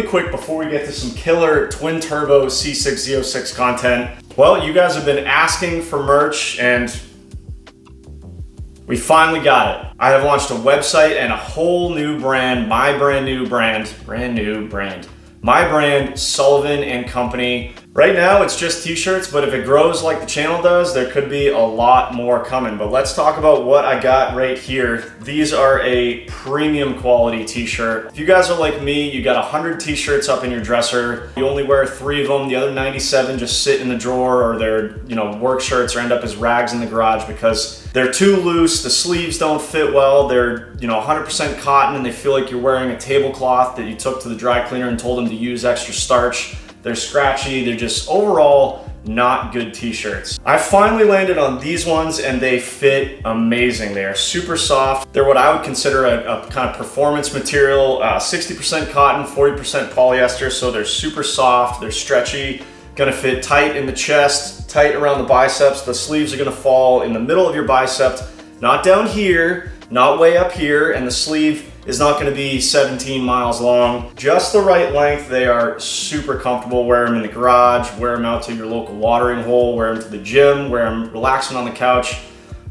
quick before we get to some killer twin turbo C6 Z06 content. Well, you guys have been asking for merch and we finally got it. I have launched a website and a whole new brand, my brand new brand, my brand, Sullivan and Company. Right now it's just t-shirts, but if it grows like the channel does, there could be a lot more coming. But let's talk about what I got right here. These are a premium quality t-shirt. If you guys are like me, you got 100 t-shirts up in your dresser. You only wear 3 of them. The other 97 just sit in the drawer, or they're, work shirts, or end up as rags in the garage because they're too loose. The sleeves don't fit well. They're 100% cotton, and they feel like you're wearing a tablecloth that you took to the dry cleaner and told them to use extra starch. They're scratchy. They're just overall not good t-shirts. I finally landed on these ones and they fit amazing. They are super soft. They're what I would consider a kind of performance material, 60% cotton, 40% polyester. So they're super soft, they're stretchy, gonna fit tight in the chest, tight around the biceps. The sleeves are gonna fall in the middle of your bicep, not down here, not way up here, and the sleeve is not gonna be 17 miles long. Just the right length. They are super comfortable. Wear them in the garage, wear them out to your local watering hole, wear them to the gym, wear them relaxing on the couch,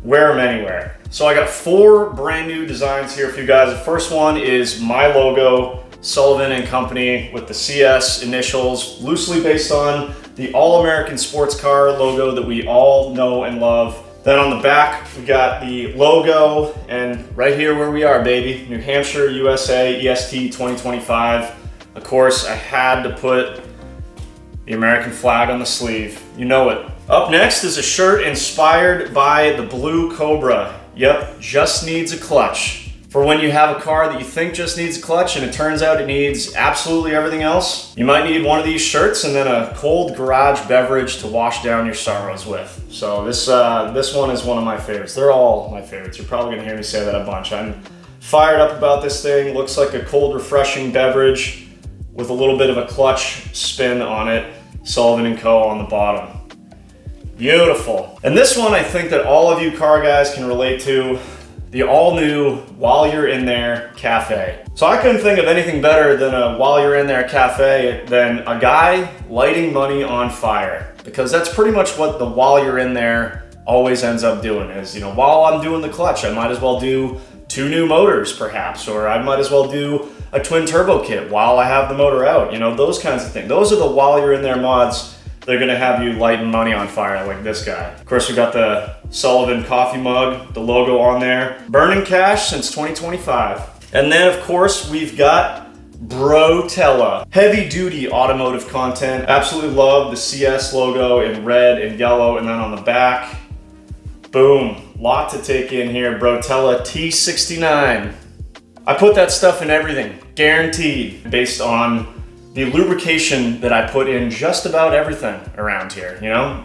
wear them anywhere. So I got 4 brand new designs here for you guys. The first one is my logo, Sullivan and Company, with the CS initials, loosely based on the All-American sports car logo that we all know and love. Then on the back, we got the logo, and right here where we are, baby, New Hampshire, USA, EST 2025. Of course, I had to put the American flag on the sleeve. You know it. Up next is a shirt inspired by the Blue Cobra. Yep, just needs a clutch. For when you have a car that you think just needs a clutch and it turns out it needs absolutely everything else, you might need one of these shirts and then a cold garage beverage to wash down your sorrows with. So this one is one of my favorites. They're all my favorites. You're probably gonna hear me say that a bunch. I'm fired up about this thing. Looks like a cold, refreshing beverage with a little bit of a clutch spin on it. Sullivan & Co. on the bottom. Beautiful. And this one I think that all of you car guys can relate to. The all-new While You're In There cafe. So I couldn't think of anything better than a While You're In There cafe than a guy lighting money on fire. Because that's pretty much what the While You're In There always ends up doing is, while I'm doing the clutch, I might as well do 2 new motors perhaps, or I might as well do a twin turbo kit while I have the motor out, those kinds of things. Those are the While You're In There mods. They're gonna have you lighting money on fire like this guy. Of course, we got the Sullivan coffee mug, the logo on there. Burning cash since 2025. And then of course, we've got Brotella. Heavy duty automotive content. Absolutely love the CS logo in red and yellow. And then on the back, boom, lot to take in here. Brotella T69. I put that stuff in everything, guaranteed, based on the lubrication that I put in just about everything around here,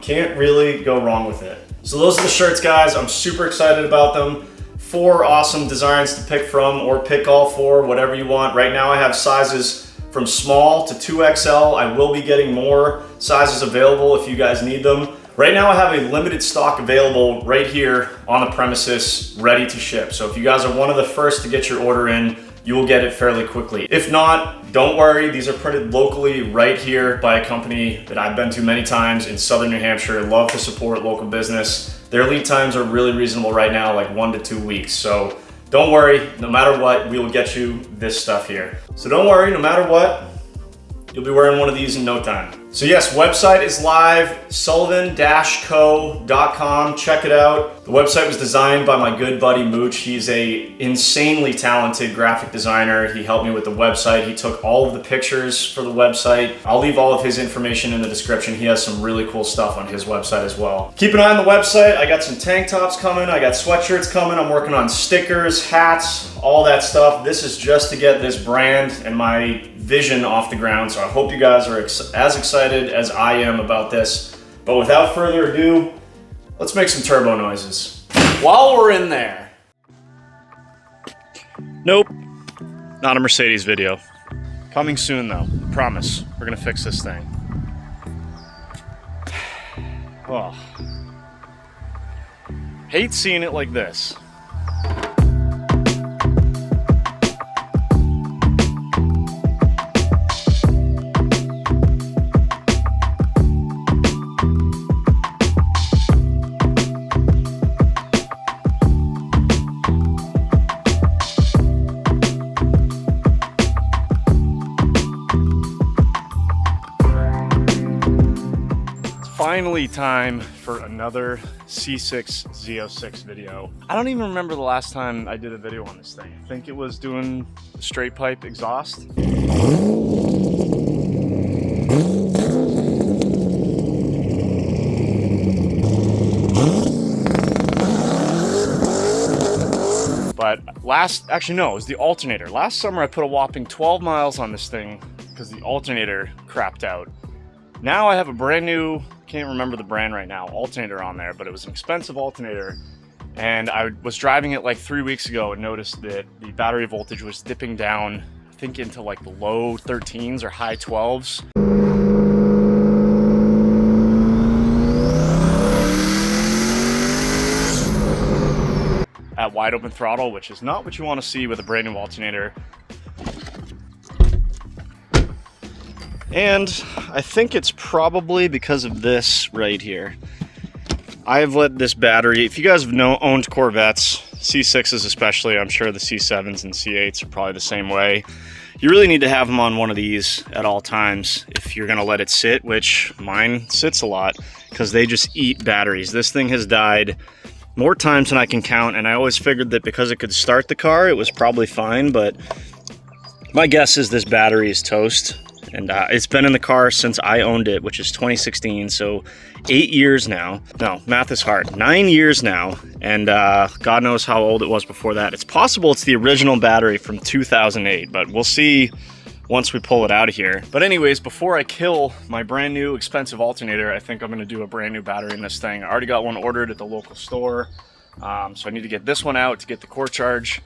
Can't really go wrong with it. So those are the shirts, guys. I'm super excited about them. 4 awesome designs to pick from, or pick all 4, whatever you want. Right now I have sizes from small to 2XL. I will be getting more sizes available if you guys need them. Right now I have a limited stock available right here on the premises, ready to ship. So if you guys are one of the first to get your order in, you will get it fairly quickly. If not, don't worry. These are printed locally right here by a company that I've been to many times in Southern New Hampshire. Love to support local business. Their lead times are really reasonable right now, like 1 to 2 weeks. So don't worry, no matter what, we will get you this stuff here. So don't worry, no matter what, you'll be wearing one of these in no time. So yes, website is live, sullivan-co.com. Check it out. The website was designed by my good buddy Mooch. He's a insanely talented graphic designer. He helped me with the website. He took all of the pictures for the website. I'll leave all of his information in the description. He has some really cool stuff on his website as well. Keep an eye on the website. I got some tank tops coming. I got sweatshirts coming. I'm working on stickers, hats, all that stuff. This is just to get this brand and my vision off the ground. So I hope you guys are as excited as I am about this. But without further ado, let's make some turbo noises. While we're in there. Nope, not a Mercedes video. Coming soon though, I promise. We're gonna fix this thing. Oh. Hate seeing it like this. finally time for another C6 Z06 video. I don't even remember the last time I did a video on this thing. I think it was doing the straight pipe exhaust. But actually no, it was the alternator. Last summer I put a whopping 12 miles on this thing because the alternator crapped out. Now I have a brand new, can't remember the brand right now, alternator on there, but it was an expensive alternator. And I was driving it like 3 weeks ago and noticed that the battery voltage was dipping down, I think into like the low 13s or high 12s. At wide open throttle, which is not what you want to see with a brand new alternator. And I think it's probably because of this right here. I've let this battery, if you guys have owned Corvettes, C6s especially, I'm sure the C7s and C8s are probably the same way. You really need to have them on one of these at all times if you're gonna let it sit, which mine sits a lot because they just eat batteries. This thing has died more times than I can count, and I always figured that because it could start the car, it was probably fine, but my guess is this battery is toast. And it's been in the car since I owned it, which is 2016, so 8 years now. No, math is hard. 9 years now, and God knows how old it was before that. It's possible it's the original battery from 2008, but we'll see once we pull it out of here. But anyways, before I kill my brand new expensive alternator, I think I'm gonna do a brand new battery in this thing. I already got one ordered at the local store, so I need to get this one out to get the core charge.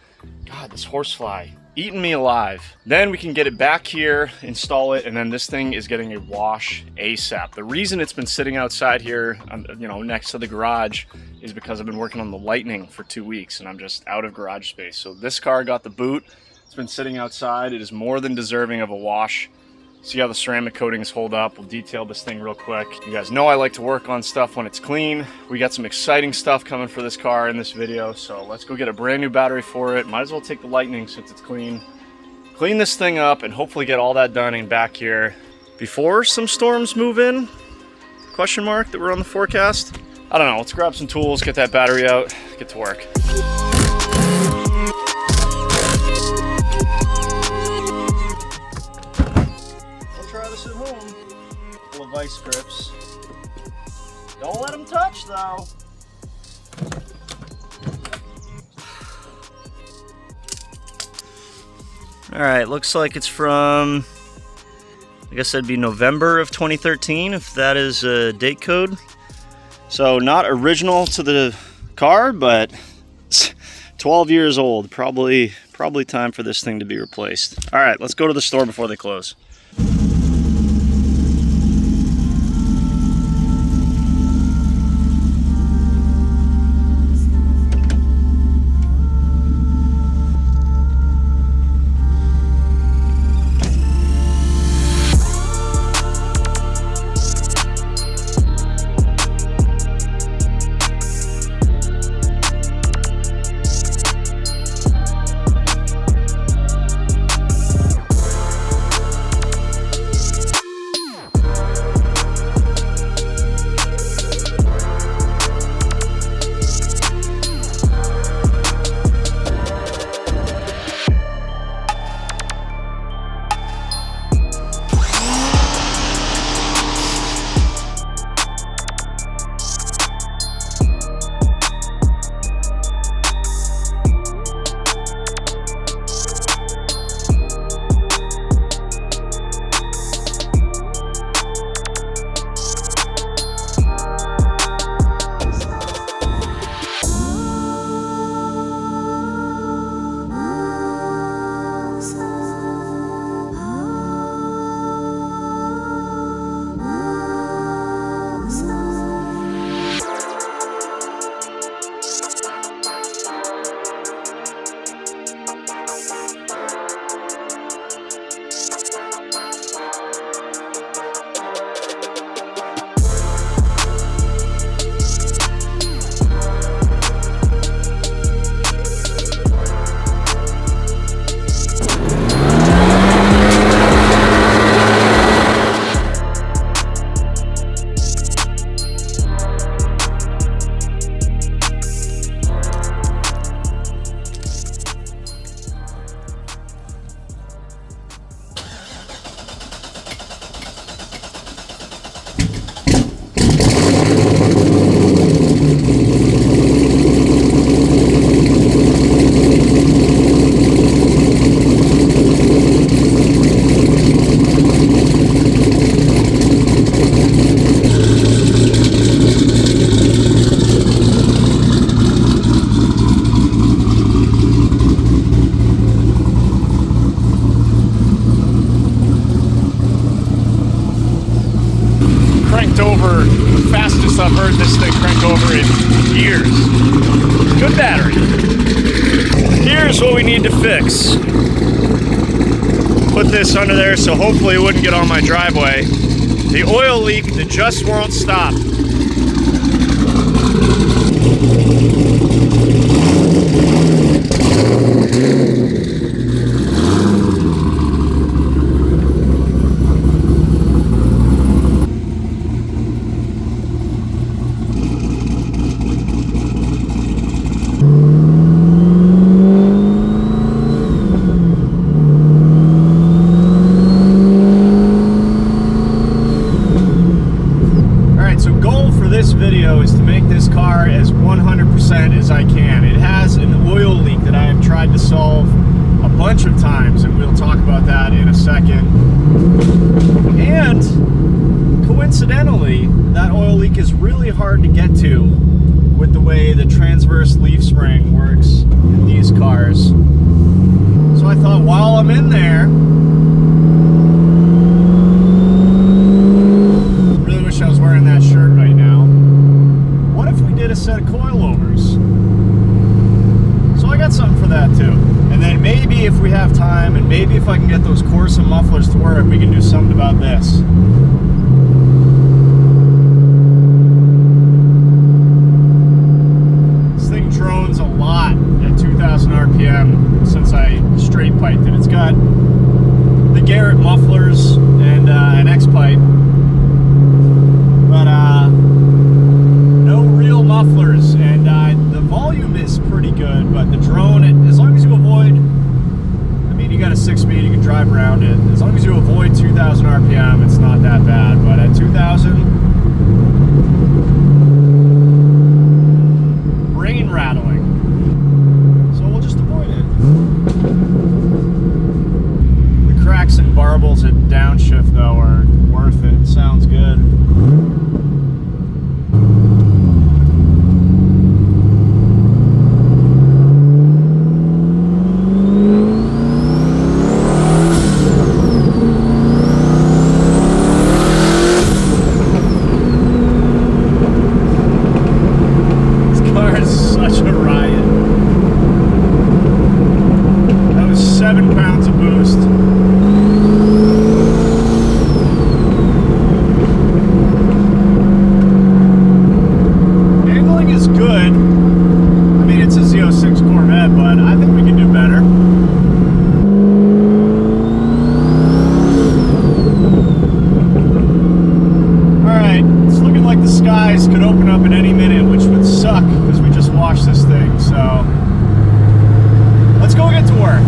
God, this horsefly eating me alive. Then we can get it back here, install it, and then this thing is getting a wash ASAP. The reason it's been sitting outside here, you know, next to the garage, is because I've been working on the Lightning for 2 weeks and I'm just out of garage space. So this car got the boot. It's been sitting outside. It is more than deserving of a wash. See how the ceramic coatings hold up. We'll detail this thing real quick. You guys know I like to work on stuff when it's clean. We got some exciting stuff coming for this car in this video, so let's go get a brand new battery for it. Might as well take the Lightning since it's clean. Clean this thing up and hopefully get all that done and back here before some storms move in? Question mark that we're on the forecast? I don't know, let's grab some tools, get that battery out, get to work. At home. Couple of vice grips. Don't let them touch though. Alright, looks like it's from, I guess that'd be November of 2013 if that is a date code. So not original to the car, but 12 years old. Probably time for this thing to be replaced. Alright, let's go to the store before they close. heard this thing crank over in years. Good battery. Here's what we need to fix. Put this under there so hopefully it wouldn't get on my driveway. The oil leak that just won't stop. This video is to make this car as 100% as I can. It has an oil leak that I have tried to solve a bunch of times, and we'll talk about that in a second. And coincidentally, that oil leak is really hard to get to with the way the transverse leaf spring works in these cars. So I thought while I'm in there, really wish I was wearing that shirt right now. What if we did a set of coilovers? So I got something for that too. And then maybe if we have time, and maybe if I can get those Corsa mufflers to work, we can do something about this. This thing drones a lot at 2,000 RPM since I straight piped it. It's got the Garrett mufflers and an X-pipe. But no real mufflers, and the volume is pretty good, but the drone, as long as you avoid, I mean, you got a 6-speed, you can drive around it. As long as you avoid 2,000 RPM, it's not that bad, but at 2,000, brain rattling. So we'll just avoid it. The cracks and barbles at downshift, though, are worth it. Sounds good. Could open up at any minute, which would suck because we just washed this thing. So let's go get to work.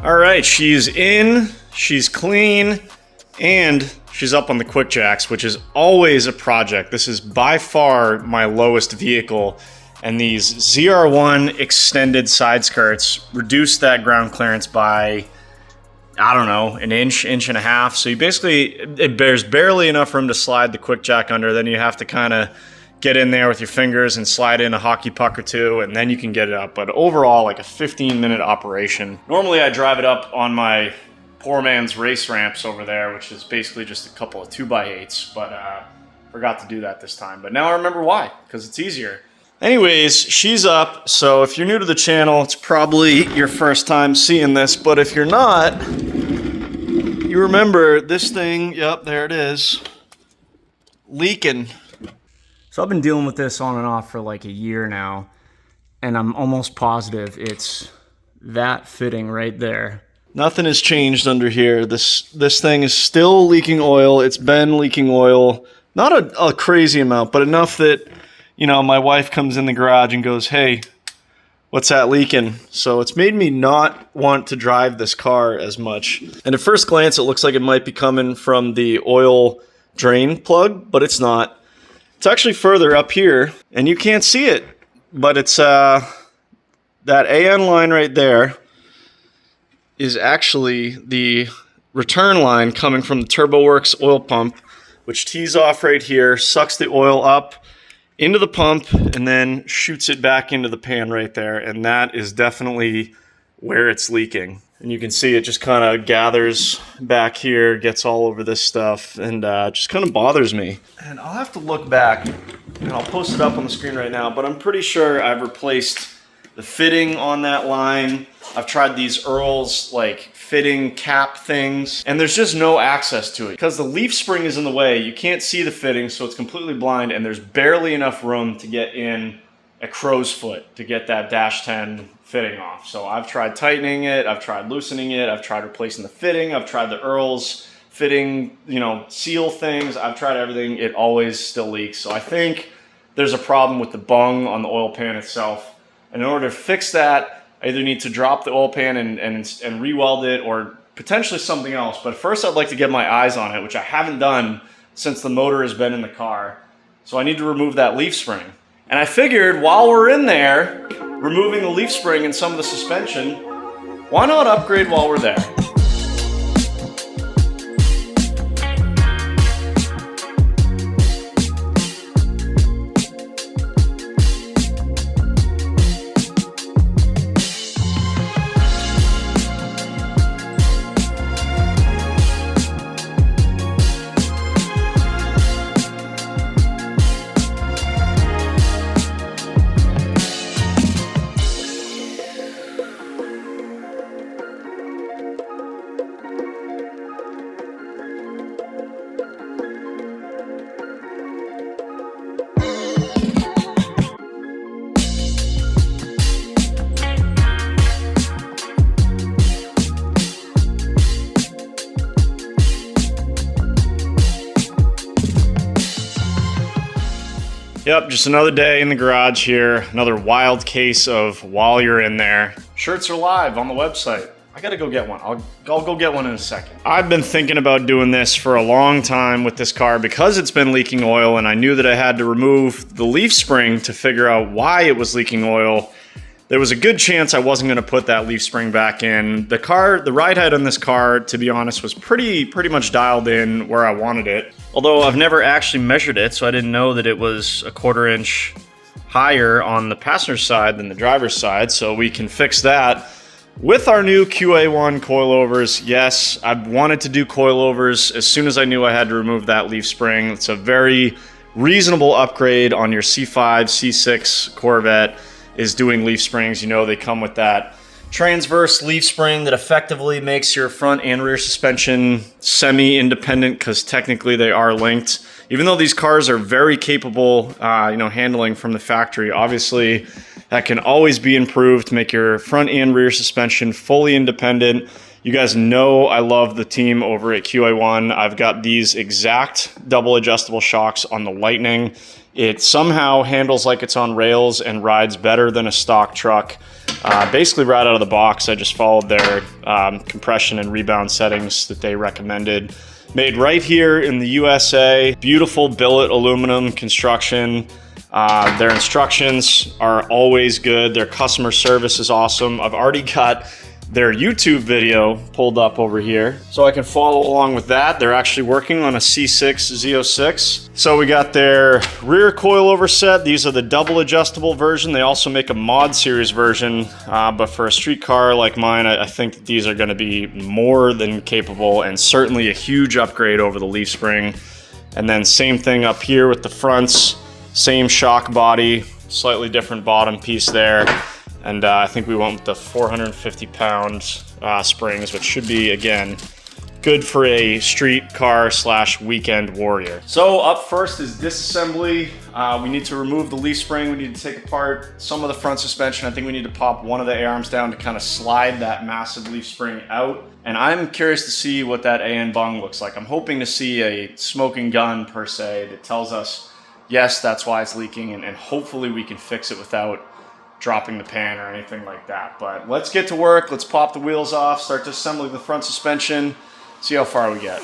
All right, she's in, she's clean, and she's up on the quick jacks, which is always a project. This is by far my lowest vehicle, and these ZR1 extended side skirts reduce that ground clearance by, I don't know, an inch, inch and a half. So you basically, there's barely enough room to slide the quick jack under. Then you have to kind of get in there with your fingers and slide in a hockey puck or two, and then you can get it up. But overall, like a 15-minute operation. Normally I drive it up on my poor man's race ramps over there, which is basically just a couple of 2x8s, but forgot to do that this time. But now I remember why, because it's easier. Anyways, she's up, so if you're new to the channel, it's probably your first time seeing this, but if you're not, you remember this thing, yep, there it is, leaking. So I've been dealing with this on and off for like a year now, and I'm almost positive it's that fitting right there. Nothing has changed under here. This thing is still leaking oil. It's been leaking oil. Not a crazy amount, but enough that, you know, my wife comes in the garage and goes, hey, what's that leaking? So it's made me not want to drive this car as much. And at first glance, it looks like it might be coming from the oil drain plug, but it's not. It's actually further up here, and you can't see it, but it's that AN line right there is actually the return line coming from the TurboWorks oil pump, which tees off right here, sucks the oil up into the pump, and then shoots it back into the pan right there. And that is definitely where it's leaking. And you can see it just kind of gathers back here, gets all over this stuff, and just kind of bothers me. And I'll have to look back, and I'll post it up on the screen right now, but I'm pretty sure I've replaced the fitting on that line. I've tried these Earl's like fitting cap things, and there's just no access to it because the leaf spring is in the way. You can't see the fitting, so it's completely blind, and there's barely enough room to get in a crow's foot to get that dash 10 fitting off. So I've tried tightening it, I've tried loosening it, I've tried replacing the fitting, I've tried the Earl's fitting, you know, seal things. I've tried everything. It always still leaks. So I think there's a problem with the bung on the oil pan itself. And in order to fix that, I either need to drop the oil pan and re-weld it, or potentially something else. But first I'd like to get my eyes on it, which I haven't done since the motor has been in the car. So I need to remove that leaf spring. And I figured while we're in there, removing the leaf spring and some of the suspension, why not upgrade while we're there? Yep, just another day in the garage here. Another wild case of while you're in there. Shirts are live on the website. I gotta go get one. I'll go get one in a second. I've been thinking about doing this for a long time with this car because it's been leaking oil, and I knew that I had to remove the leaf spring to figure out why it was leaking oil. There was a good chance I wasn't gonna put that leaf spring back in. The ride height on this car, to be honest, was pretty much dialed in where I wanted it. Although I've never actually measured it, so I didn't know that it was a 1/4 inch higher on the passenger side than the driver's side, so we can fix that with our new QA1 coilovers. Yes, I wanted to do coilovers as soon as I knew I had to remove that leaf spring. It's a very reasonable upgrade on your C5, C6 Corvette is doing leaf springs. You know, they come with that transverse leaf spring that effectively makes your front and rear suspension semi-independent, because technically they are linked. Even though these cars are very capable, handling from the factory, obviously that can always be improved to make your front and rear suspension fully independent. You guys know I love the team over at QA1. I've got these exact double adjustable shocks on the Lightning. It somehow handles like it's on rails and rides better than a stock truck. Basically right out of the box, I just followed their compression and rebound settings that they recommended. Made right here in the USA. Beautiful billet aluminum construction. Their instructions are always good. Their customer service is awesome. I've already got their YouTube video pulled up over here, so I can follow along with that. They're actually working on a C6 Z06. So we got their rear coilover set. These are the double adjustable version. They also make a mod series version, but for a street car like mine, I think that these are gonna be more than capable, and certainly a huge upgrade over the leaf spring. And then same thing up here with the fronts, same shock body, slightly different bottom piece there. And I think we went with the 450 pound springs, which should be, again, good for a street car / weekend warrior. So up first is disassembly. We need to remove the leaf spring. We need to take apart some of the front suspension. I think we need to pop one of the A-arms down to kind of slide that massive leaf spring out. And I'm curious to see what that AN bung looks like. I'm hoping to see a smoking gun per se that tells us, yes, that's why it's leaking, and hopefully we can fix it without dropping the pan or anything like that. But let's get to work. Let's pop the wheels off, start disassembling the front suspension, see how far we get.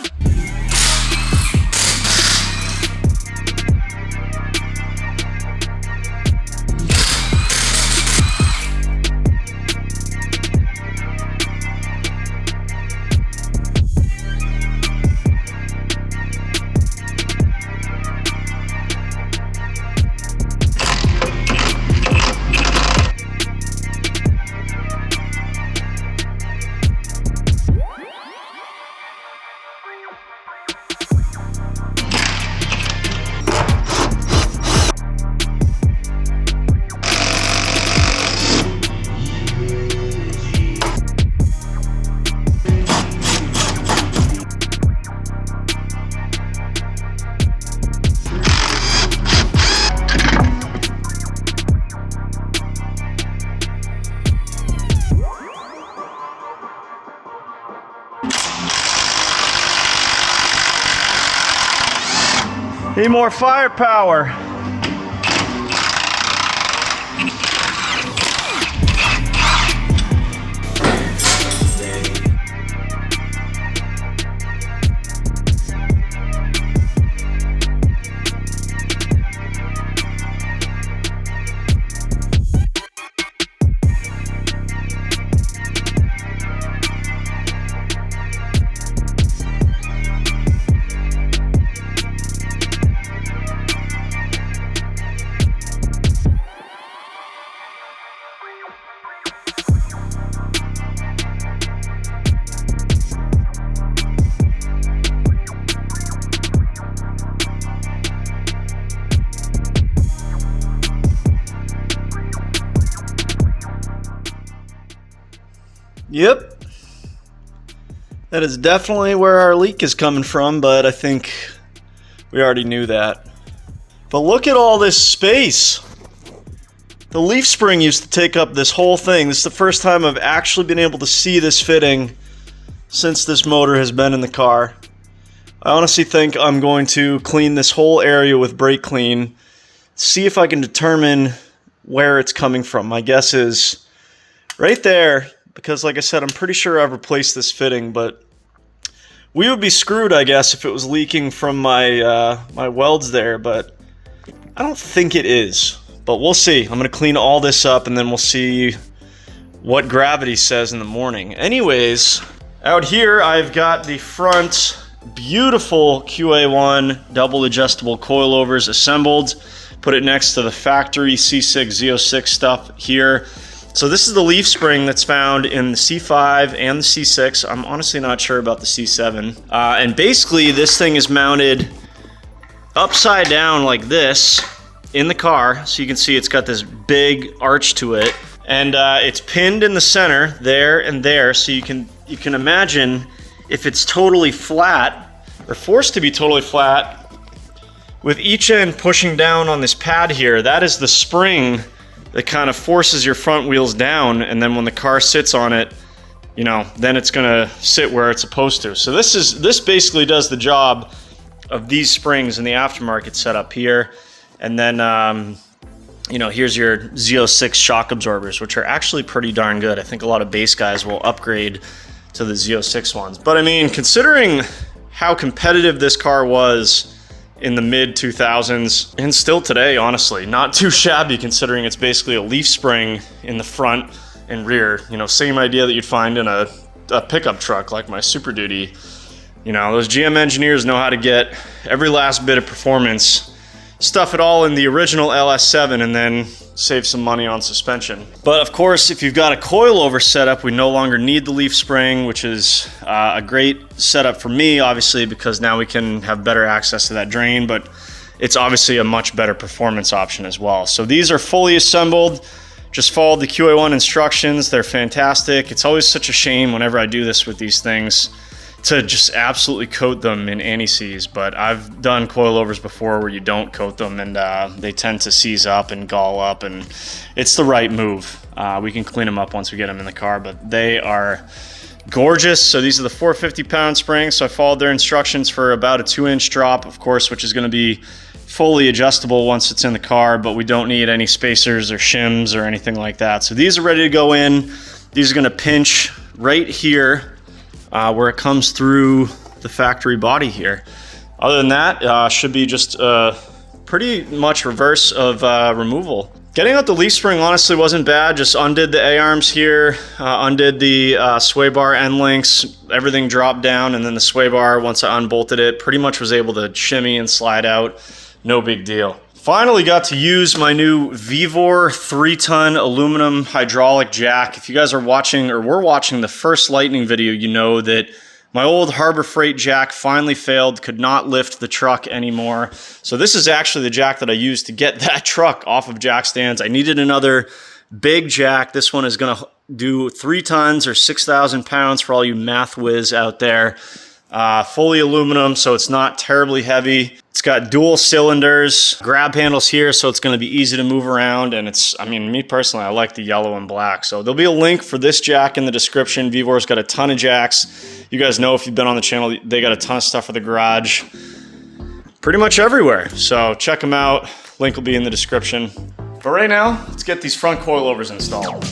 Need more firepower. Yep, that is definitely where our leak is coming from, but I think we already knew that. But look at all this space. The leaf spring used to take up this whole thing. This is the first time I've actually been able to see this fitting since this motor has been in the car. I honestly think I'm going to clean this whole area with brake clean, see if I can determine where it's coming from. My guess is right there, because like I said, I'm pretty sure I've replaced this fitting, but we would be screwed, I guess, if it was leaking from my my welds there, but I don't think it is. But we'll see. I'm going to clean all this up, and then we'll see what gravity says in the morning. Anyways, out here I've got the front beautiful QA1 double adjustable coilovers assembled. Put it next to the factory C6 Z06 stuff here. So this is the leaf spring that's found in the C5 and the C6. I'm honestly not sure about the C7. And basically this thing is mounted upside down like this in the car. So you can see it's got this big arch to it. And it's pinned in the center there and there. So you can imagine if it's totally flat or forced to be totally flat, with each end pushing down on this pad here, that is the spring that kind of forces your front wheels down, and then when the car sits on it, you know, then it's gonna sit where it's supposed to. So this basically does the job of these springs in the aftermarket setup here. And then, you know, here's your Z06 shock absorbers, which are actually pretty darn good. I think a lot of base guys will upgrade to the Z06 ones. But I mean, considering how competitive this car was in the mid 2000s, and still today, honestly, not too shabby considering it's basically a leaf spring in the front and rear. You know, same idea that you'd find in a pickup truck like my Super Duty. You know, those GM engineers know how to get every last bit of performance, stuff it all in the original LS7, and then save some money on suspension. But of course, if you've got a coilover setup, we no longer need the leaf spring, which is a great setup for me, obviously, because now we can have better access to that drain, but it's obviously a much better performance option as well. So these are fully assembled. Just followed the QA1 instructions. They're fantastic. It's always such a shame whenever I do this with these things. to just absolutely coat them in anti-seize, but I've done coilovers before where you don't coat them, and they tend to seize up and gall up, and it's the right move. We can clean them up once we get them in the car, but they are gorgeous. So these are the 450-pound springs. So I followed their instructions for about a 2-inch drop, of course, which is going to be fully adjustable once it's in the car, but we don't need any spacers or shims or anything like that. So these are ready to go in. These are going to pinch right here where it comes through the factory body here. Other than that, should be just pretty much reverse of removal. Getting out the leaf spring honestly wasn't bad. Just undid the A-arms here, undid the sway bar end links, everything dropped down, and then the sway bar, once I unbolted it, pretty much was able to shimmy and slide out. No big deal. Finally got to use my new Vevor 3-ton aluminum hydraulic jack. If you guys are watching or were watching the first Lightning video, you know that my old Harbor Freight jack finally failed, could not lift the truck anymore. So this is actually the jack that I used to get that truck off of jack stands. I needed another big jack. This one is gonna do 3 tons or 6,000 pounds for all you math whiz out there. Fully aluminum, so it's not terribly heavy. It's got dual cylinders, grab handles here, so it's going to be easy to move around. And it's, I mean, me personally, I like the yellow and black. So there'll be a link for this jack in the description. Vevor's got a ton of jacks. You guys know if you've been on the channel, they got a ton of stuff for the garage. Pretty much everywhere. So check them out. Link will be in the description. But right now, let's get these front coilovers installed.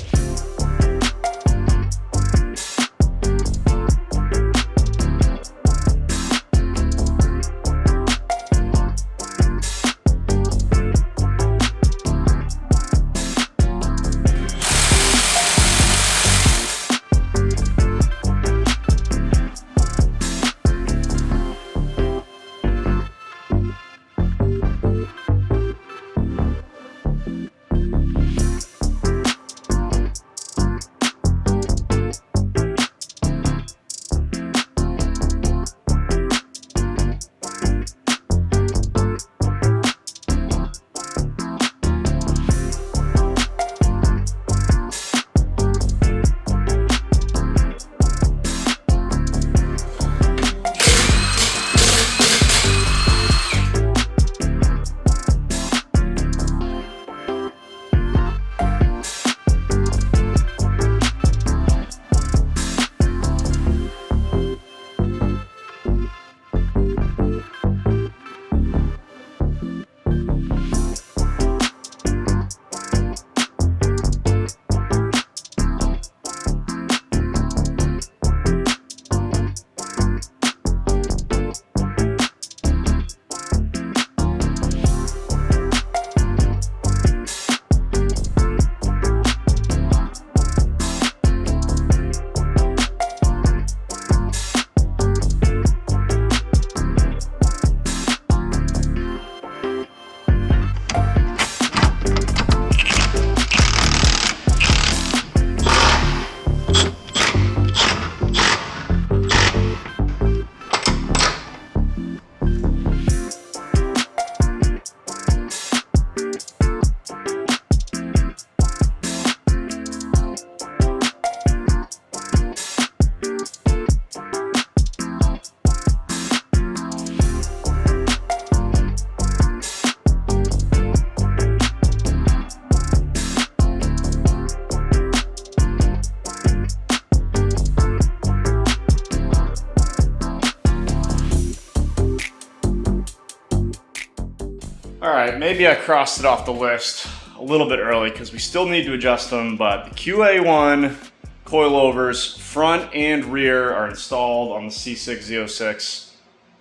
All right, maybe I crossed it off the list a little bit early because we still need to adjust them, but the QA1 coilovers front and rear are installed on the C6 Z06.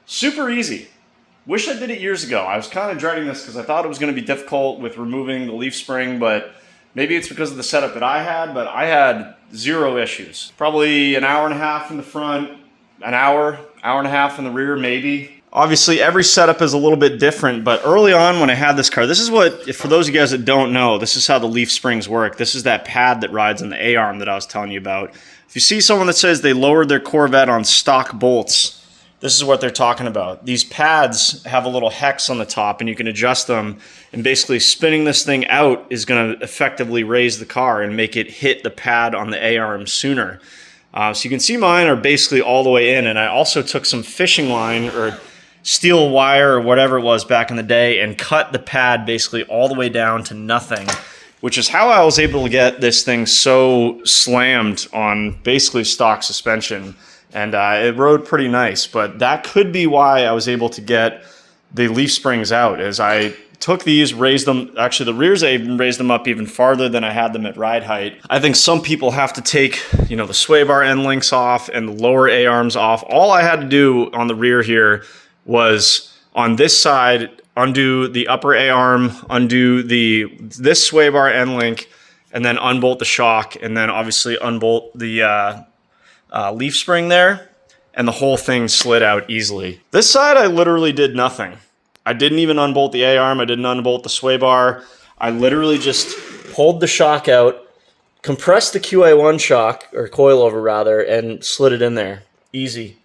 Super easy. Wish I did it years ago. I was kind of dreading this because I thought it was going to be difficult with removing the leaf spring, but maybe it's because of the setup that I had, but I had zero issues. Probably an hour and a half in the front, an hour and a half in the rear, maybe. Obviously, every setup is a little bit different, but early on when I had this car, this is what, for those of you guys that don't know, this is how the leaf springs work. This is that pad that rides on the A-arm that I was telling you about. If you see someone that says they lowered their Corvette on stock bolts, this is what they're talking about. These pads have a little hex on the top, and you can adjust them, and basically spinning this thing out is going to effectively raise the car and make it hit the pad on the A-arm sooner. So you can see mine are basically all the way in, and I also took some fishing line or steel wire or whatever it was back in the day and cut the pad basically all the way down to nothing, which is how I was able to get this thing so slammed on basically stock suspension. And it rode pretty nice, but that could be why I was able to get the leaf springs out, as I took these, raised them, actually the rears, I even raised them up even farther than I had them at ride height. I think some people have to take, you know, the sway bar end links off and the lower A-arms off. All I had to do on the rear here was on this side, undo the upper A-arm, undo this sway bar end link, and then unbolt the shock, and then obviously unbolt the leaf spring there, and the whole thing slid out easily. This side, I literally did nothing. I didn't even unbolt the A-arm. I didn't unbolt the sway bar. I literally just pulled the shock out, compressed the QA1 shock, or coilover rather, and slid it in there. Easy.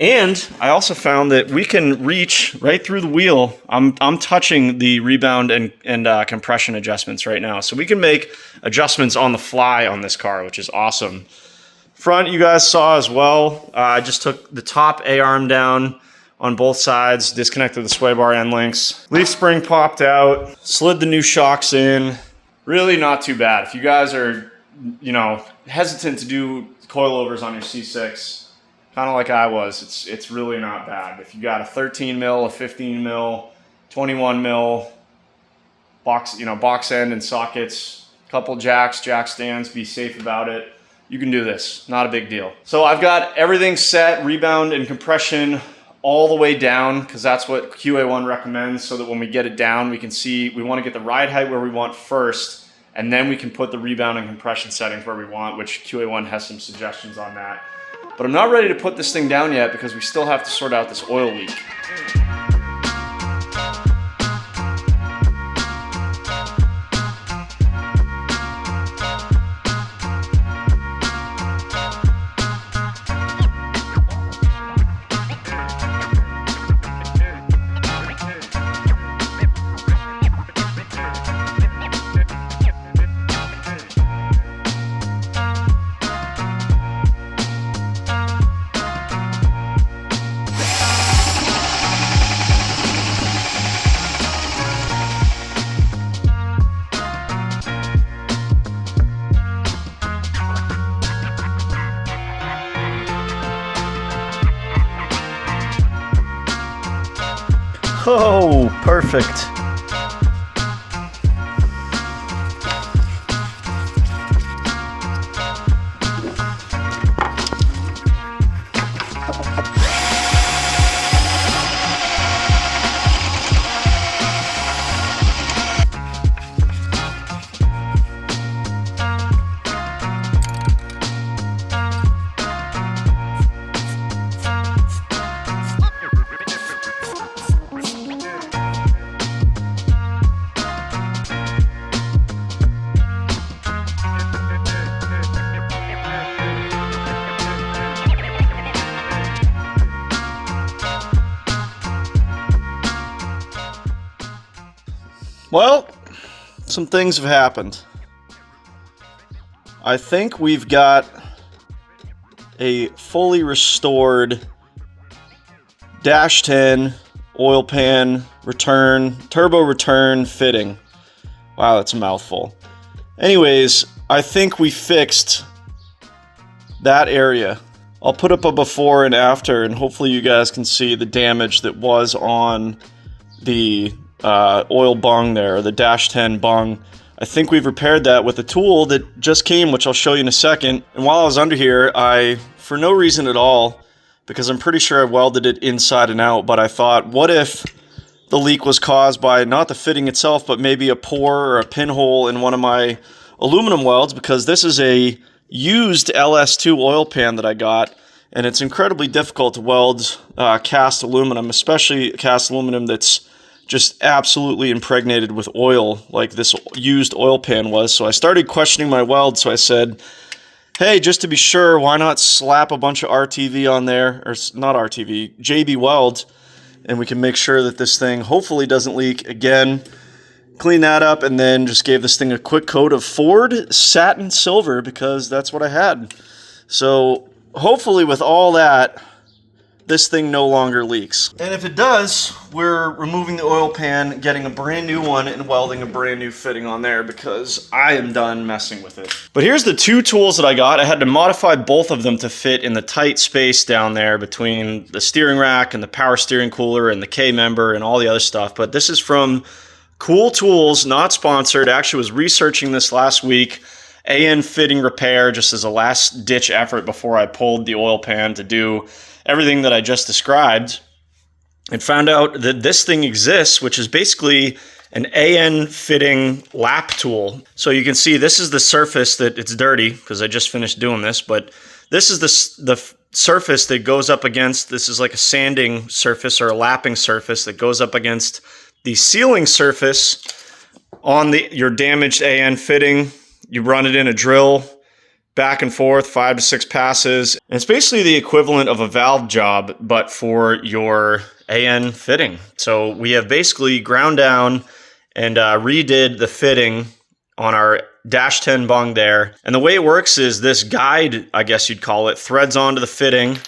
And I also found that we can reach right through the wheel. I'm touching the rebound and compression adjustments right now. So we can make adjustments on the fly on this car, which is awesome. Front, you guys saw as well. I just took the top A-arm down on both sides, disconnected the sway bar end links. Leaf spring popped out, slid the new shocks in. Really not too bad. If you guys are, you know, hesitant to do coilovers on your C6, kind of like I was, it's really not bad. If you got a 13 mil, a 15 mil, 21 mil, box end and sockets, couple jack stands, be safe about it. You can do this, not a big deal. So I've got everything set, rebound and compression all the way down, because that's what QA1 recommends, so that when we get it down, we can see, we want to get the ride height where we want first, and then we can put the rebound and compression settings where we want, which QA1 has some suggestions on that. But I'm not ready to put this thing down yet because we still have to sort out this oil leak. Oh, perfect. Well, some things have happened. I think we've got a fully restored dash 10 oil pan return, turbo return fitting. Wow, that's a mouthful. Anyways, I think we fixed that area. I'll put up a before and after, and hopefully you guys can see the damage that was on the oil bung there, the dash 10 bung. I think we've repaired that with a tool that just came, which I'll show you in a second. And while I was under here, I, for no reason at all, because I'm pretty sure I welded it inside and out, but I thought, what if the leak was caused by not the fitting itself, but maybe a pore or a pinhole in one of my aluminum welds, because this is a used LS2 oil pan that I got, and it's incredibly difficult to weld cast aluminum, especially cast aluminum that's just absolutely impregnated with oil like this used oil pan was. So I started questioning my weld, so I said, hey, just to be sure, why not slap a bunch of RTV on there, or not RTV, JB Weld, and we can make sure that this thing hopefully doesn't leak again. Clean that up, and then just gave this thing a quick coat of Ford satin silver, because that's what I had. So hopefully with all that, this thing no longer leaks. And if it does, we're removing the oil pan, getting a brand new one, and welding a brand new fitting on there because I am done messing with it. But here's the two tools that I got. I had to modify both of them to fit in the tight space down there between the steering rack and the power steering cooler and the K-member and all the other stuff. But this is from Cool Tools, not sponsored. I actually was researching this last week. AN fitting repair, just as a last ditch effort before I pulled the oil pan to do everything that I just described, and found out that this thing exists, which is basically an AN fitting lap tool. So you can see this is the surface that it's dirty because I just finished doing this, but this is the surface that goes up against, this is like a sanding surface or a lapping surface that goes up against the sealing surface on your damaged AN fitting. You run it in a drill, back and forth, 5 to 6 passes. And it's basically the equivalent of a valve job, but for your AN fitting. So we have basically ground down and redid the fitting on our dash 10 bung there. And the way it works is this guide, I guess you'd call it, threads onto the fitting.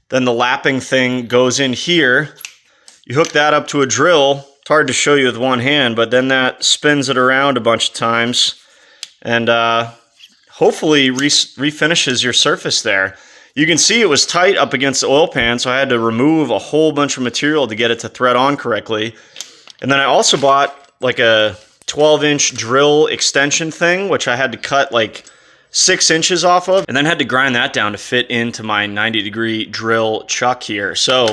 Then the lapping thing goes in here. You hook that up to a drill. It's hard to show you with one hand, but then that spins it around a bunch of times. And hopefully refinishes your surface there. You can see it was tight up against the oil pan, so I had to remove a whole bunch of material to get it to thread on correctly. And then I also bought like a 12-inch drill extension thing, which I had to cut like 6 inches off of, and then had to grind that down to fit into my 90-degree drill chuck here. So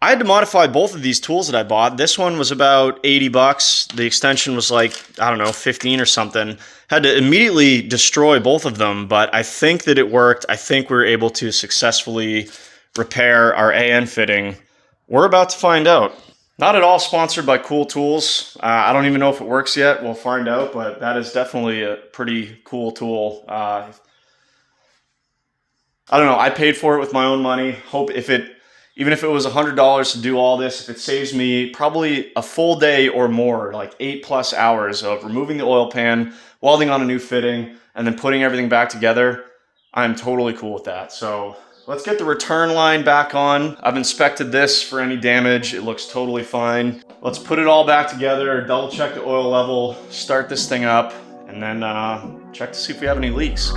I had to modify both of these tools that I bought. This one was about 80 bucks. The extension was like, I don't know, 15 or something. Had to immediately destroy both of them, but I think that it worked. I think we were able to successfully repair our AN fitting. We're about to find out. Not at all sponsored by Cool Tools. I don't even know if it works yet. We'll find out, but that is definitely a pretty cool tool. I don't know. I paid for it with my own money. Even if it was $100 to do all this, if it saves me probably a full day or more, like 8+ hours of removing the oil pan, welding on a new fitting, and then putting everything back together, I'm totally cool with that. So let's get the return line back on. I've inspected this for any damage. It looks totally fine. Let's put it all back together, double check the oil level, start this thing up, and then check to see if we have any leaks.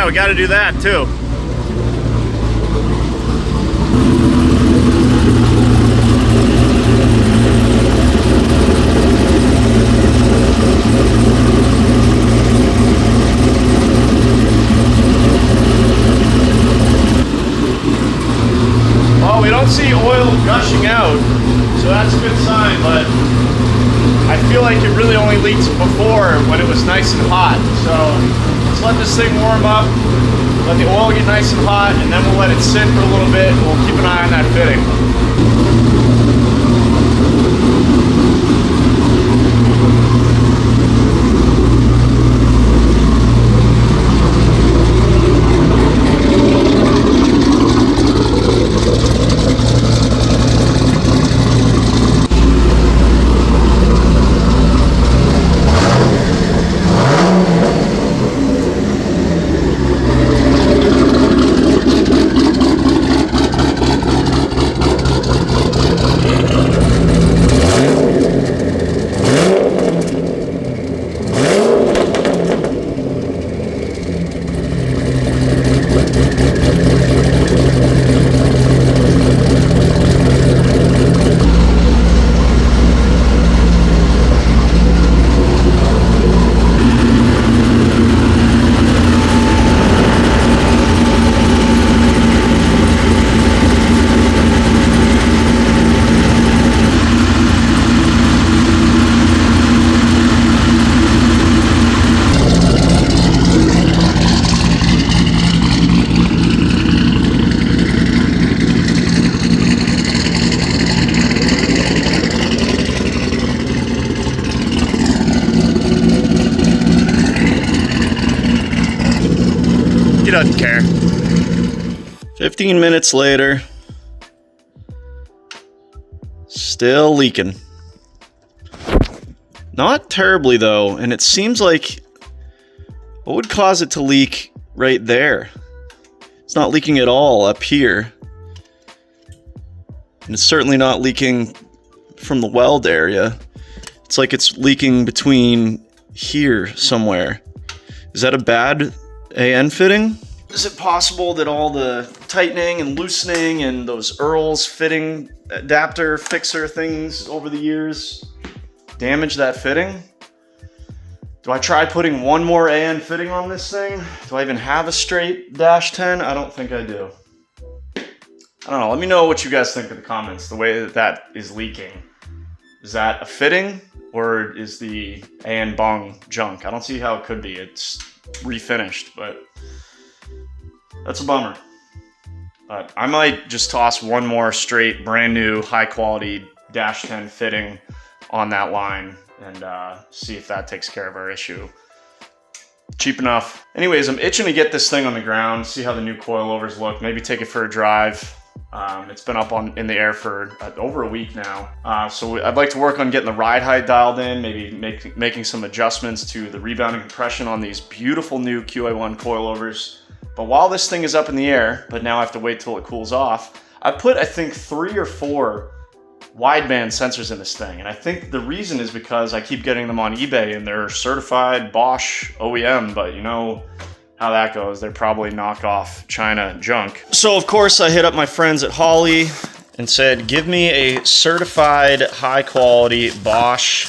We got to do that too. Well, we don't see oil gushing out, so that's a good sign, but I feel like it really only leaked before when it was nice and hot. So let's let this thing warm up, let the oil get nice and hot, and then we'll let it sit for a little bit, and we'll keep an eye on that fitting. doesn't care. 15 minutes later. Still leaking. Not terribly though, and it seems like what would cause it to leak right there? It's not leaking at all up here. And it's certainly not leaking from the weld area. It's like it's leaking between here somewhere. Is that a bad AN fitting? Is it possible that all the tightening and loosening and those Earl's fitting adapter fixer things over the years damage that fitting? Do I try putting one more AN fitting on this thing? Do I even have a straight dash 10? I don't think I do. I don't know. Let me know what you guys think in the comments, the way that that is leaking. Is that a fitting or is the AN bung junk? I don't see how it could be. It's refinished, but that's a bummer. But I might just toss one more straight, brand new, high quality dash 10 fitting on that line and see if that takes care of our issue. Cheap enough. Anyways, I'm itching to get this thing on the ground, see how the new coilovers look, maybe take it for a drive. It's been up in the air for over a week now. So I'd like to work on getting the ride height dialed in, maybe making some adjustments to the rebounding compression on these beautiful new QA1 coilovers. But while this thing is up in the air, but now I have to wait till it cools off, I put, I think, 3 or 4 wideband sensors in this thing. And I think the reason is because I keep getting them on eBay and they're certified Bosch OEM, but you know how that goes. They're probably knockoff China junk. So of course I hit up my friends at Holley and said, give me a certified high quality Bosch/AEM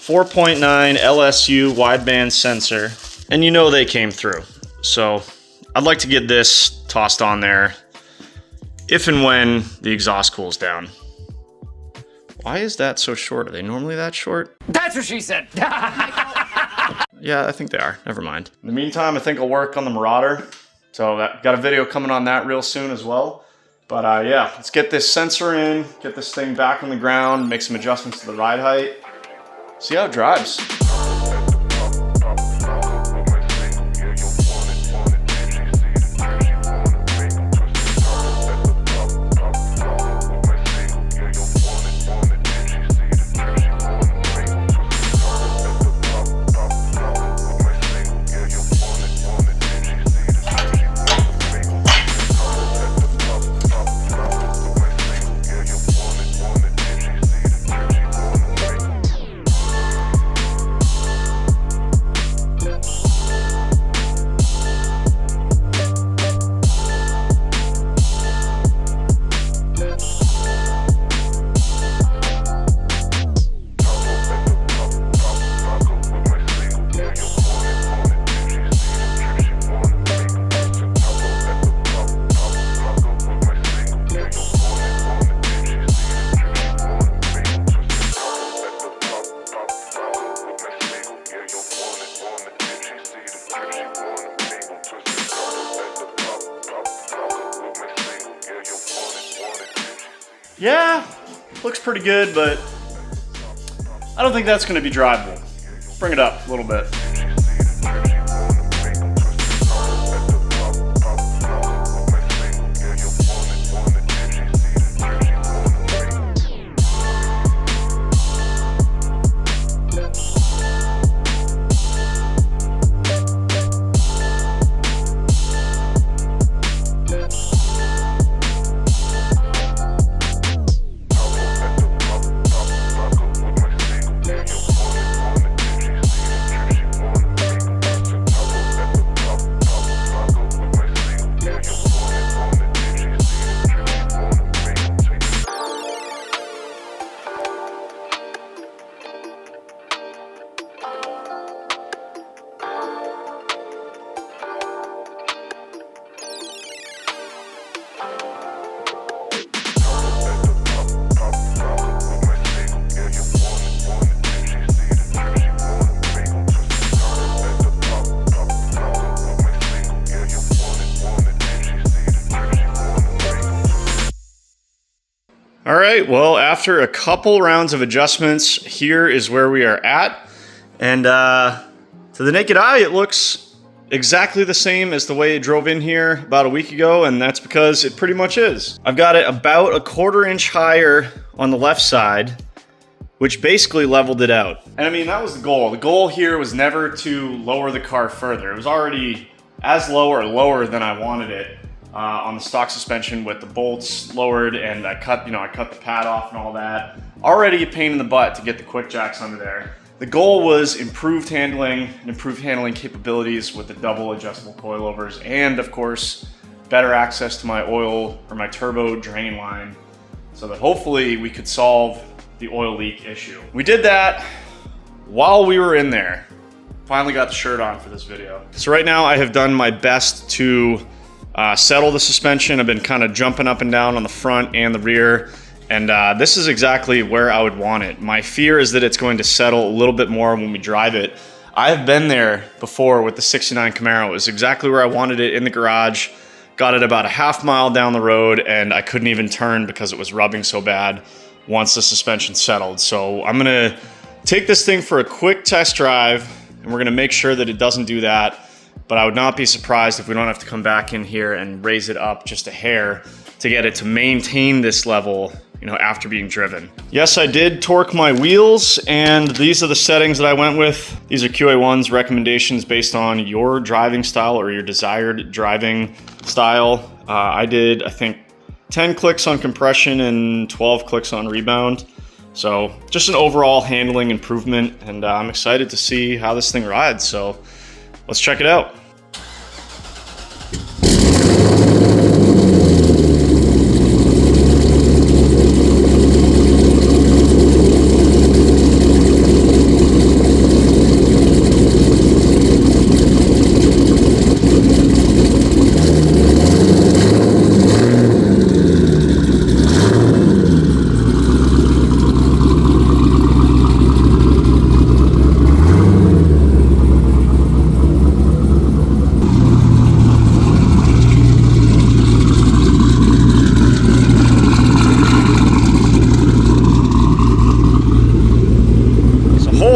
4.9 LSU wideband sensor. And you know they came through. So I'd like to get this tossed on there if and when the exhaust cools down. Why is that so short? Are they normally that short? That's what she said. Yeah, I think they are. Never mind. In the meantime, I think I'll work on the Marauder. So got a video coming on that real soon as well. But yeah, let's get this sensor in, get this thing back on the ground, make some adjustments to the ride height. See how it drives. Yeah, looks pretty good, but I don't think that's going to be drivable. Bring it up a little bit. All right, well, after a couple rounds of adjustments, here is where we are at. And To the naked eye, it looks exactly the same as the way it drove in here about a week ago, and that's because it pretty much is. I've got it about a 1/4 inch higher on the left side, which basically leveled it out. And I mean, that was the goal. The goal here was never to lower the car further. It was already as low or lower than I wanted it on the stock suspension with the bolts lowered, and I cut the pad off and all that. Already a pain in the butt to get the quick jacks under there. The goal was improved handling and improved handling capabilities with the double adjustable coilovers, and of course, better access to my oil or my turbo drain line so that hopefully we could solve the oil leak issue. We did that while we were in there. Finally got the shirt on for this video. So right now I have done my best to settle the suspension. I've been kind of jumping up and down on the front and the rear, and this is exactly where I would want it. My fear is that it's going to settle a little bit more when we drive it. I have been there before with the 69 Camaro. It was exactly where I wanted it in the garage. Got it about a half mile down the road, and I couldn't even turn because it was rubbing so bad once the suspension settled. So I'm gonna take this thing for a quick test drive, and we're gonna make sure that it doesn't do that. But I would not be surprised if we don't have to come back in here and raise it up just a hair to get it to maintain this level, after being driven. Yes, I did torque my wheels, and these are the settings that I went with. These are QA1's recommendations based on your driving style or your desired driving style. I did, I think, 10 clicks on compression and 12 clicks on rebound. So just an overall handling improvement, and I'm excited to see how this thing rides. So let's check it out.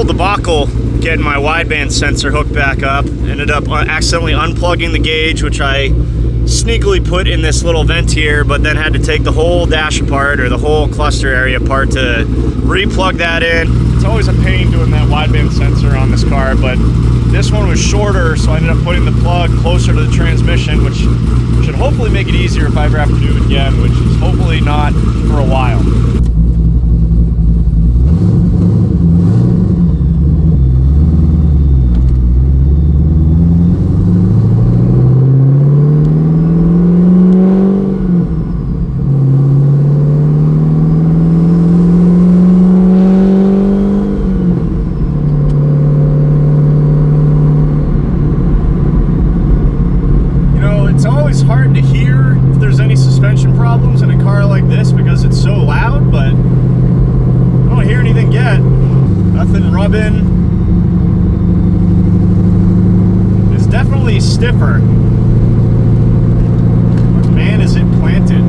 Debacle getting my wideband sensor hooked back up. Ended up accidentally unplugging the gauge, which I sneakily put in this little vent here, but then had to take the whole dash apart, or the whole cluster area apart, to re-plug that in. It's always a pain doing that wideband sensor on this car, but this one was shorter, so I ended up putting the plug closer to the transmission, which should hopefully make it easier if I ever have to do it again, which is hopefully not for a while. Hard to hear if there's any suspension problems in a car like this because it's so loud, but I don't hear anything yet. Nothing rubbing. It's definitely stiffer. But man, is it planted.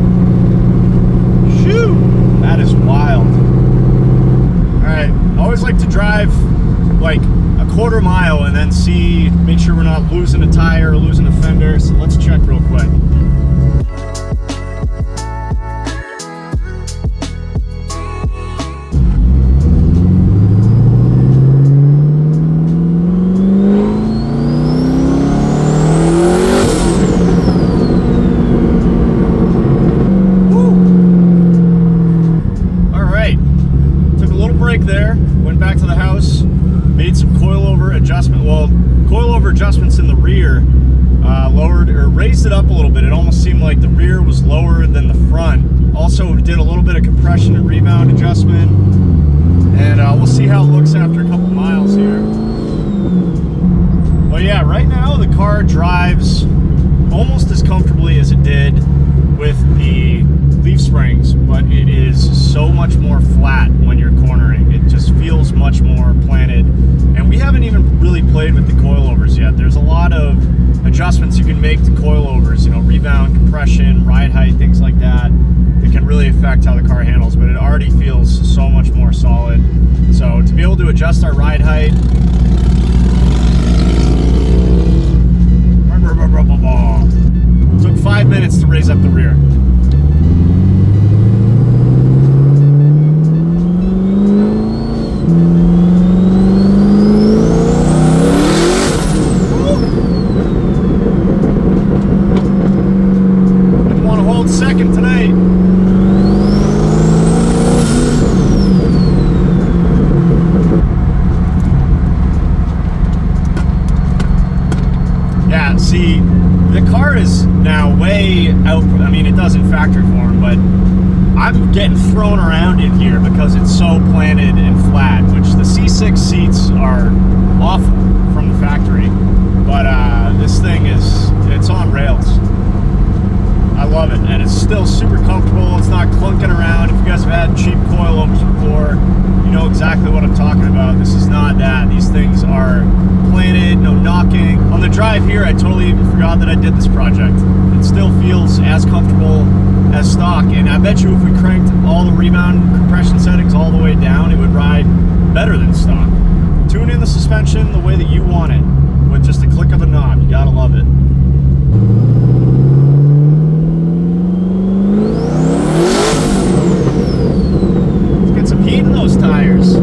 Shoo! That is wild. Alright, I always like to drive like a 1/4 mile and then make sure we're not losing a tire or losing a fender. So let's check real quick. All right, took a little break there, went back to the house, made some coilover adjustment. Well, coilover adjustments in the rear, lowered or raised it up a little bit. It almost seemed like the rear was lower than the front. Also did a little bit of compression and rebound adjustment, and we'll see how it looks after a couple miles here. But yeah, right now the car drives almost as comfortably as it did with the leaf springs, but it is so much more flat when you're cornering. It just feels much more planted, and we haven't even really played with the coilovers yet. There's a lot of adjustments you can make to coilovers, rebound, compression, ride height, things like that can really affect how the car handles, but it already feels so much more solid. So to be able to adjust our ride height Took 5 minutes to raise up the rear. Didn't want to hold second tonight. Yeah, see, the car is now way out. I mean, it does in factory form, but I'm getting thrown around in here because it's so planted and flat, which the C6 seats are awful from the factory. But this thing it's on rails. I love it, and it's still super comfortable. It's not clunking around. If you guys have had cheap coilovers before, you know exactly what I'm talking about. This is not that. These things are planted, no knocking. On the drive here, I totally even forgot that I did this project. It still feels as comfortable as stock, and I bet you if we cranked all the rebound compression settings all the way down, it would ride better than stock. Tune in the suspension the way that you want it, with just a click of a knob. You gotta love it. Let's get some heat in those tires.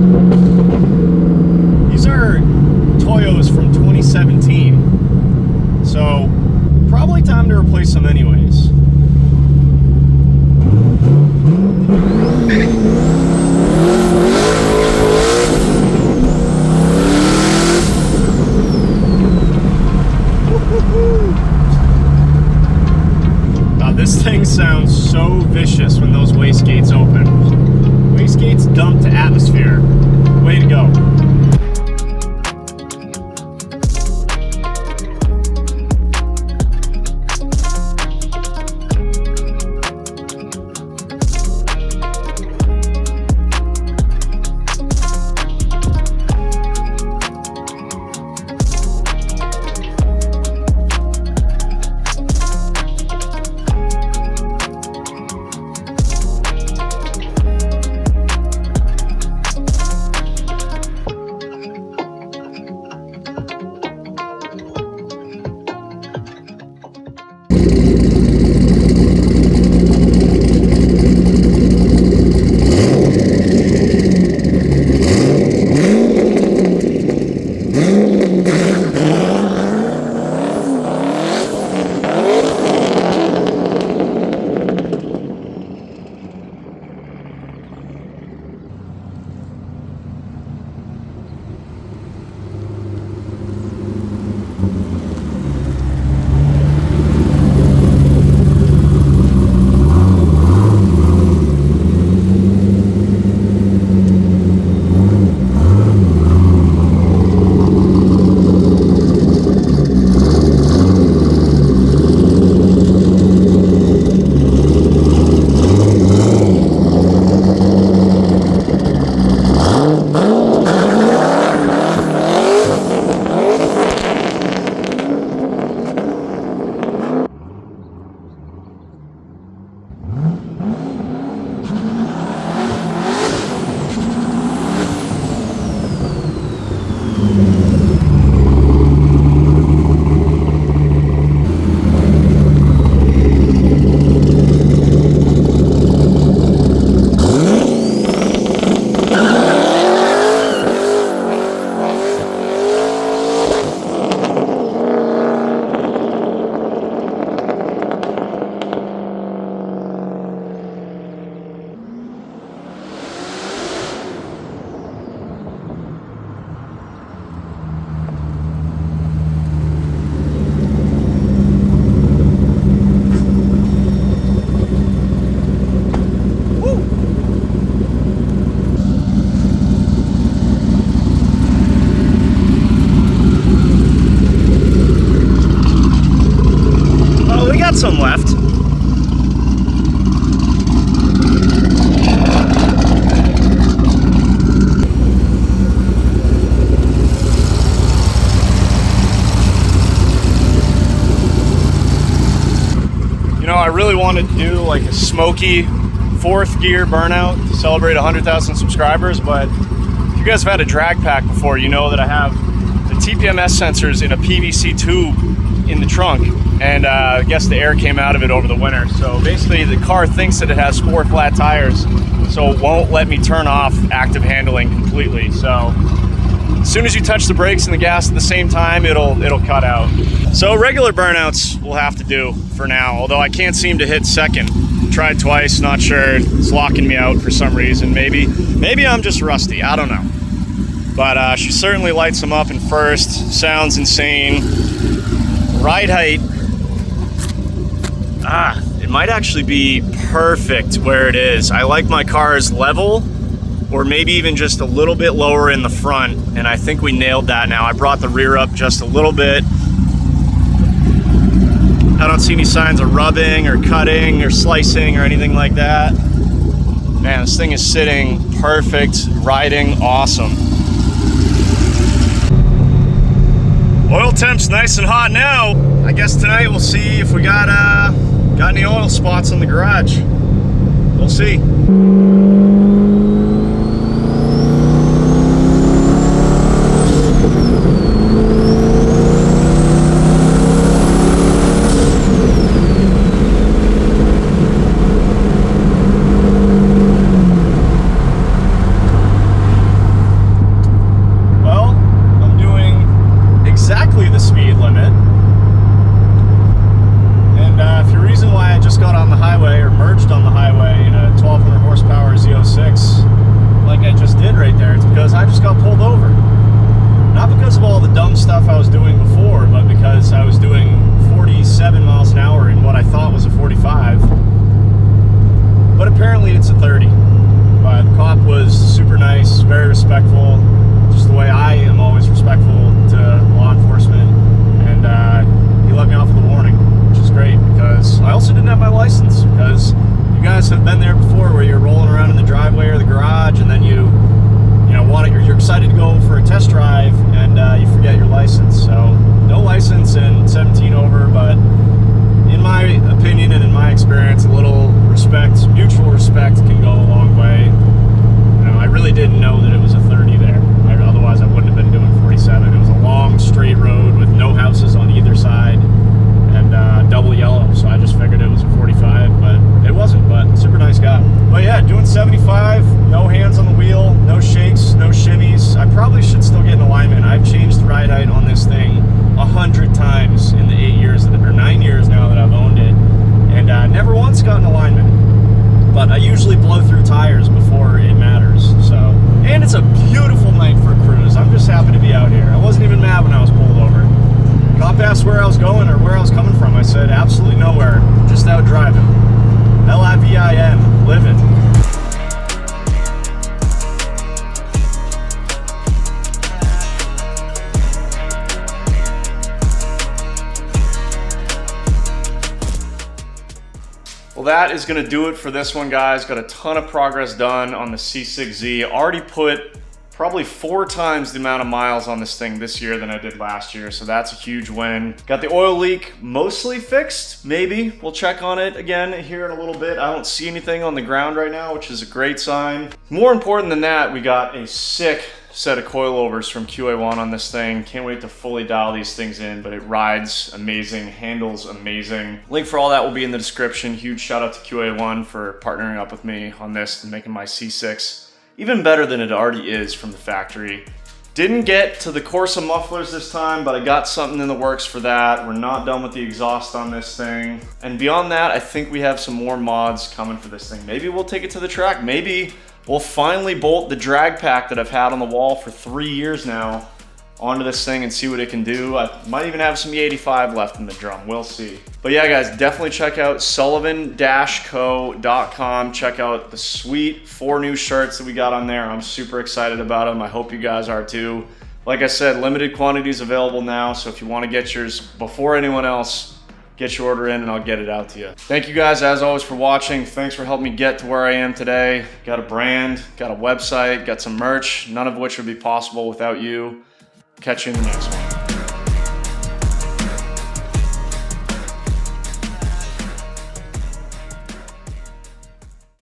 These are Toyos from 2017, so probably time to replace them anyways. This thing sounds so vicious when those wastegates open. Wastegates dump to atmosphere. Way to go. Some left. You know, I really wanted to do like a smoky 4th gear burnout to celebrate 100,000 subscribers, but if you guys have had a drag pack before, you know that I have the TPMS sensors in a PVC tube in the trunk, and I guess the air came out of it over the winter. So basically the car thinks that it has 4 flat tires, so it won't let me turn off active handling completely. So as soon as you touch the brakes and the gas at the same time, it'll cut out. So regular burnouts will have to do for now, although I can't seem to hit second. Tried twice, not sure. It's locking me out for some reason. Maybe I'm just rusty, I don't know. But she certainly lights them up in first. Sounds insane. Ride height. It might actually be perfect where it is. I like my cars level, or maybe even just a little bit lower in the front, and I think we nailed that now. I brought the rear up just a little bit. I don't see any signs of rubbing or cutting or slicing or anything like that. Man, this thing is sitting perfect, riding awesome. Oil temp's nice and hot now. I guess tonight we'll see if we got any oil spots in the garage. We'll see. Z06 like I just did right there. It's because I just got pulled over. Not because of all the dumb stuff I was doing before, but because I was doing 47 miles an hour in what I thought was a 45. But apparently it's a 30. But the cop was super nice, very respectful, just the way I am always respectful to law enforcement. And he let me off with a warning, which is great because I also didn't have my license. Because you guys have been there before where you're rolling around in the driveway or the garage and then you're excited to go for a test drive and you forget your license. So no license and 17 over, but in my opinion and in my experience, a little respect, mutual respect can go a long way. You know, I really didn't know that it was a 30 there. Otherwise I wouldn't have been doing 47. It was a long straight road with no houses on either side and double yellow, so I just figured it was a 45, but it wasn't. But super nice guy. But yeah, doing 75, no hands on the wheel, no shakes, no shimmies. I probably should still get in alignment. I've changed the ride height on this thing 100 times in the 9 years now that I've owned it, and never once got in alignment. But I usually blow through tires before it matters. So, and it's a beautiful night for a cruise. I'm just happy to be out here. I wasn't even mad when I was pulled over. Cop asked where I was going or where I was coming from. I said absolutely nowhere, just out driving. L-I-V-I-N, living. Well, that is going to do it for this one, guys. Got a ton of progress done on the C6Z. Already put probably 4 times the amount of miles on this thing this year than I did last year, so that's a huge win. Got the oil leak mostly fixed, maybe. We'll check on it again here in a little bit. I don't see anything on the ground right now, which is a great sign. More important than that, we got a sick set of coilovers from QA1 on this thing. Can't wait to fully dial these things in, but it rides amazing, handles amazing. Link for all that will be in the description. Huge shout out to QA1 for partnering up with me on this and making my C6 even better than it already is from the factory. Didn't get to the Corsa mufflers this time, but I got something in the works for that. We're not done with the exhaust on this thing. And beyond that, I think we have some more mods coming for this thing. Maybe we'll take it to the track. Maybe we'll finally bolt the drag pack that I've had on the wall for 3 years now onto this thing and see what it can do. I might even have some E85 left in the drum, we'll see. But yeah, guys, definitely check out sullivan-co.com. Check out the sweet 4 new shirts that we got on there. I'm super excited about them. I hope you guys are too. Like I said, limited quantities available now, so if you want to get yours before anyone else, get your order in and I'll get it out to you. Thank you guys, as always, for watching. Thanks for helping me get to where I am today. Got a brand, got a website, got some merch, none of which would be possible without you. Catch you in the next one.